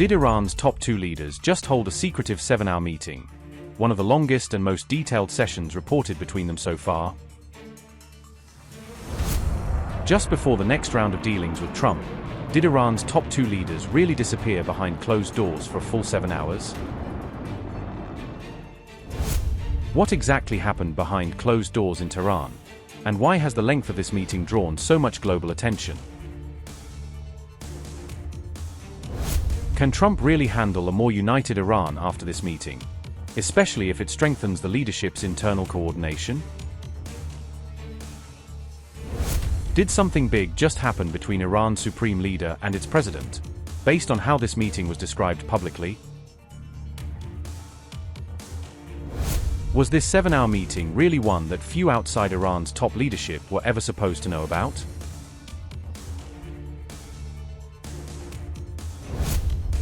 Did Iran's top two leaders just hold a secretive 7-hour meeting, one of the longest and most detailed sessions reported between them so far? Just before the next round of dealings with Trump, did Iran's top two leaders really disappear behind closed doors for a full 7 hours? What exactly happened behind closed doors in Tehran? And why has the length of this meeting drawn so much global attention? Can Trump really handle a more united Iran after this meeting, especially if it strengthens the leadership's internal coordination? Did something big just happen between Iran's supreme leader and its president, based on how this meeting was described publicly? Was this 7-hour meeting really one that few outside Iran's top leadership were ever supposed to know about?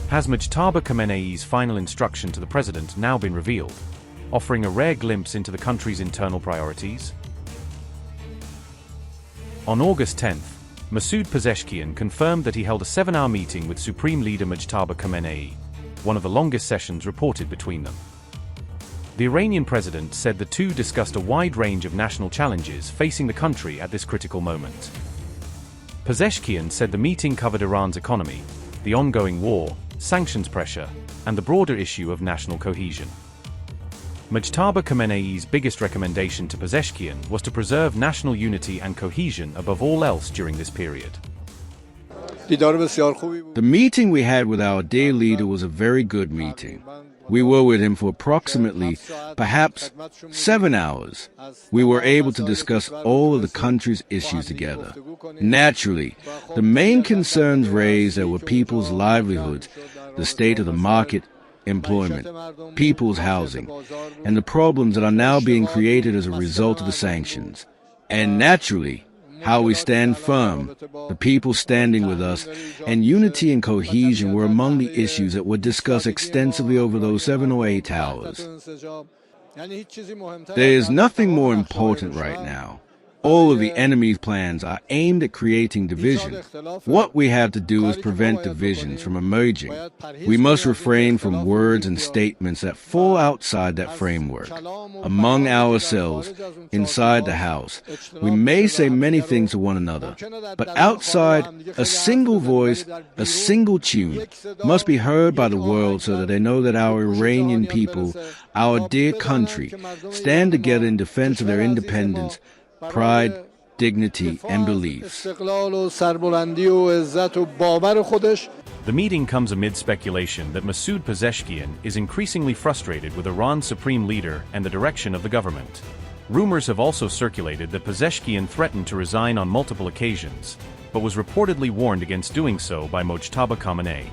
Has Mojtaba Khamenei's final instruction to the president now been revealed, offering a rare glimpse into the country's internal priorities? On August 10th, Masoud Pezeshkian confirmed that he held a 7-hour meeting with Supreme Leader Mojtaba Khamenei, one of the longest sessions reported between them. The Iranian president said the two discussed a wide range of national challenges facing the country at this critical moment. Pezeshkian said the meeting covered Iran's economy, the ongoing war, sanctions pressure, and the broader issue of national cohesion. Mojtaba Khamenei's biggest recommendation to Pezeshkian was to preserve national unity and cohesion above all else during this period. The meeting we had with our dear leader was a very good meeting. We were with him for approximately, perhaps, 7 hours. We were able to discuss all of the country's issues together. Naturally, the main concerns raised were people's livelihoods, the state of the market, employment, people's housing, and the problems that are now being created as a result of the sanctions. And naturally, how we stand firm, the people standing with us, and unity and cohesion were among the issues that were discussed extensively over those 7 or 8 hours. There is nothing more important right now. All of the enemy's plans are aimed at creating division. What we have to do is prevent divisions from emerging. We must refrain from words and statements that fall outside that framework. Among ourselves, inside the house, we may say many things to one another, but outside, a single voice, a single tune, must be heard by the world so that they know that our Iranian people, our dear country, stand together in defense of their independence, pride, dignity, and beliefs. The meeting comes amid speculation that Masoud Pezeshkian is increasingly frustrated with Iran's supreme leader and the direction of the government. Rumors have also circulated that Pezeshkian threatened to resign on multiple occasions, but was reportedly warned against doing so by Mojtaba Khamenei.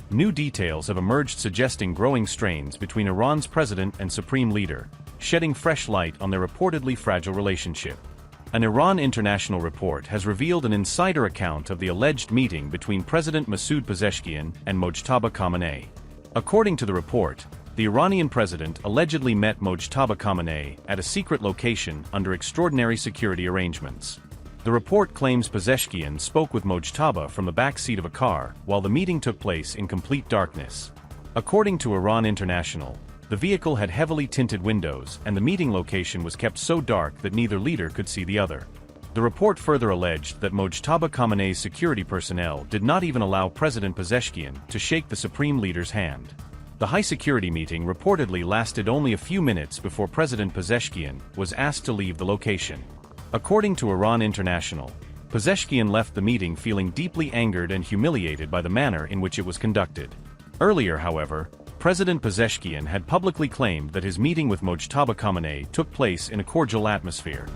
New details have emerged suggesting growing strains between Iran's president and supreme leader, shedding fresh light on their reportedly fragile relationship. An Iran International report has revealed an insider account of the alleged meeting between President Masoud Pezeshkian and Mojtaba Khamenei. According to the report, the Iranian president allegedly met Mojtaba Khamenei at a secret location under extraordinary security arrangements. The report claims Pezeshkian spoke with Mojtaba from the back seat of a car while the meeting took place in complete darkness. According to Iran International, the vehicle had heavily tinted windows and the meeting location was kept so dark that neither leader could see the other. The report further alleged that Mojtaba Khamenei's security personnel did not even allow President Pezeshkian to shake the supreme leader's hand. The high-security meeting reportedly lasted only a few minutes before President Pezeshkian was asked to leave the location. According to Iran International, Pezeshkian left the meeting feeling deeply angered and humiliated by the manner in which it was conducted. Earlier, however, President Pezeshkian had publicly claimed that his meeting with Mojtaba Khamenei took place in a cordial atmosphere.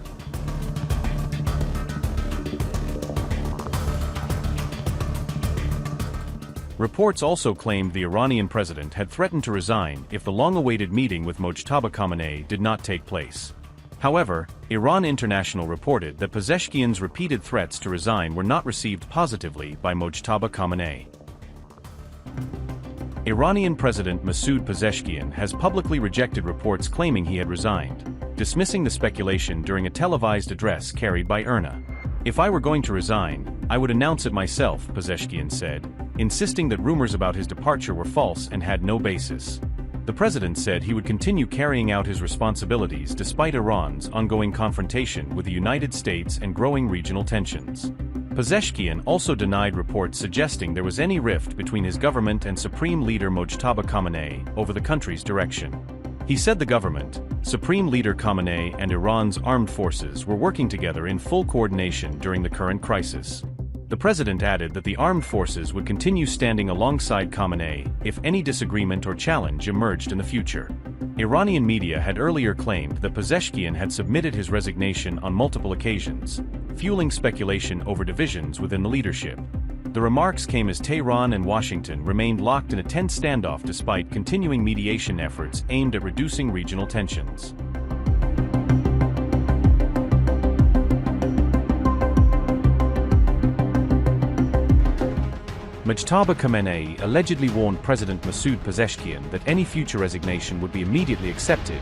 Reports also claimed the Iranian president had threatened to resign if the long-awaited meeting with Mojtaba Khamenei did not take place. However, Iran International reported that Pezeshkian's repeated threats to resign were not received positively by Mojtaba Khamenei. Iranian President Masoud Pezeshkian has publicly rejected reports claiming he had resigned, dismissing the speculation during a televised address carried by IRNA. "If I were going to resign, I would announce it myself, Pezeshkian said, insisting that rumors about his departure were false and had no basis. The president said he would continue carrying out his responsibilities despite Iran's ongoing confrontation with the United States and growing regional tensions. Pezeshkian also denied reports suggesting there was any rift between his government and Supreme Leader Mojtaba Khamenei over the country's direction. He said the government, Supreme Leader Khamenei and Iran's armed forces were working together in full coordination during the current crisis. The president added that the armed forces would continue standing alongside Khamenei if any disagreement or challenge emerged in the future. Iranian media had earlier claimed that Pezeshkian had submitted his resignation on multiple occasions, fueling speculation over divisions within the leadership. The remarks came as Tehran and Washington remained locked in a tense standoff despite continuing mediation efforts aimed at reducing regional tensions. Mojtaba Khamenei allegedly warned President Masoud Pezeshkian that any future resignation would be immediately accepted,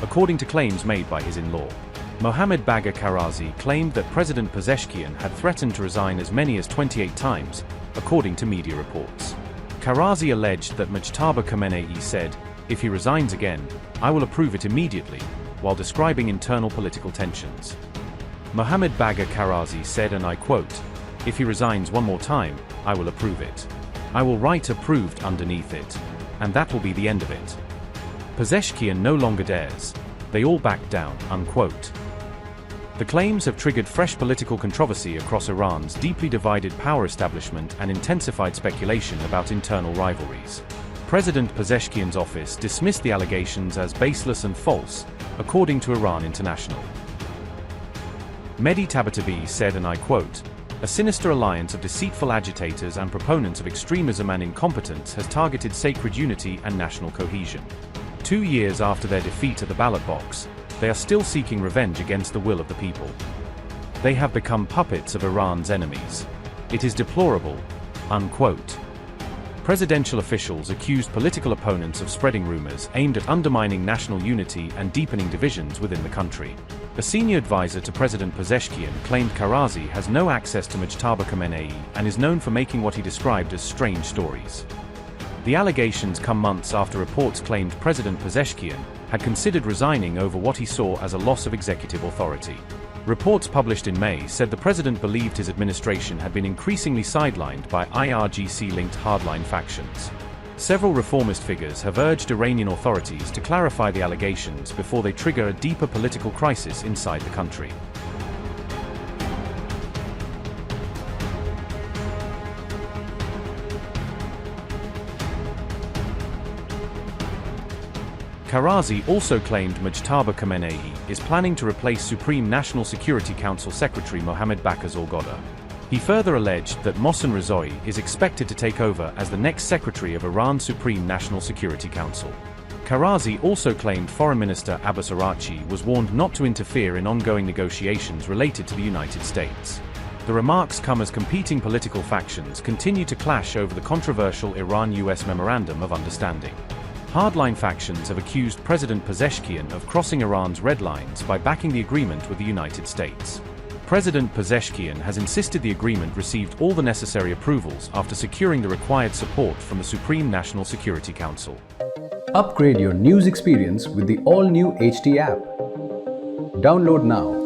according to claims made by his in-law. Mohammad Bagher Karazi claimed that President Pezeshkian had threatened to resign as many as 28 times, according to media reports. Karazi alleged that Mojtaba Khamenei said, "If he resigns again, I will approve it immediately," while describing internal political tensions. Mohammad Bagher Karazi said, and I quote, "If he resigns one more time, I will approve it. I will write approved underneath it. And that will be the end of it. Pezeshkian no longer dares. They all back down," unquote. The claims have triggered fresh political controversy across Iran's deeply divided power establishment and intensified speculation about internal rivalries. President Pezeshkian's office dismissed the allegations as baseless and false, according to Iran International. Mehdi Tabatabai said, and I quote, "A sinister alliance of deceitful agitators and proponents of extremism and incompetence has targeted sacred unity and national cohesion. 2 years after their defeat at the ballot box, they are still seeking revenge against the will of the people. They have become puppets of Iran's enemies. It is deplorable," unquote. Presidential officials accused political opponents of spreading rumors aimed at undermining national unity and deepening divisions within the country. A senior advisor to President Pezeshkian claimed Karazi has no access to Mojtaba Khamenei and is known for making what he described as strange stories. The allegations come months after reports claimed President Pezeshkian had considered resigning over what he saw as a loss of executive authority. Reports published in May said the president believed his administration had been increasingly sidelined by IRGC-linked hardline factions. Several reformist figures have urged Iranian authorities to clarify the allegations before they trigger a deeper political crisis inside the country. Karazi also claimed Mojtaba Khamenei is planning to replace Supreme National Security Council Secretary Mohammad Bagher Karazi. He further alleged that Mohsen Rezai is expected to take over as the next Secretary of Iran's Supreme National Security Council. Karazi also claimed Foreign Minister Abbas Araghchi was warned not to interfere in ongoing negotiations related to the United States. The remarks come as competing political factions continue to clash over the controversial Iran-US Memorandum of Understanding. Hardline factions have accused President Pezeshkian of crossing Iran's red lines by backing the agreement with the United States. President Pezeshkian has insisted the agreement received all the necessary approvals after securing the required support from the Supreme National Security Council. Upgrade your news experience with the all-new HT app. Download now.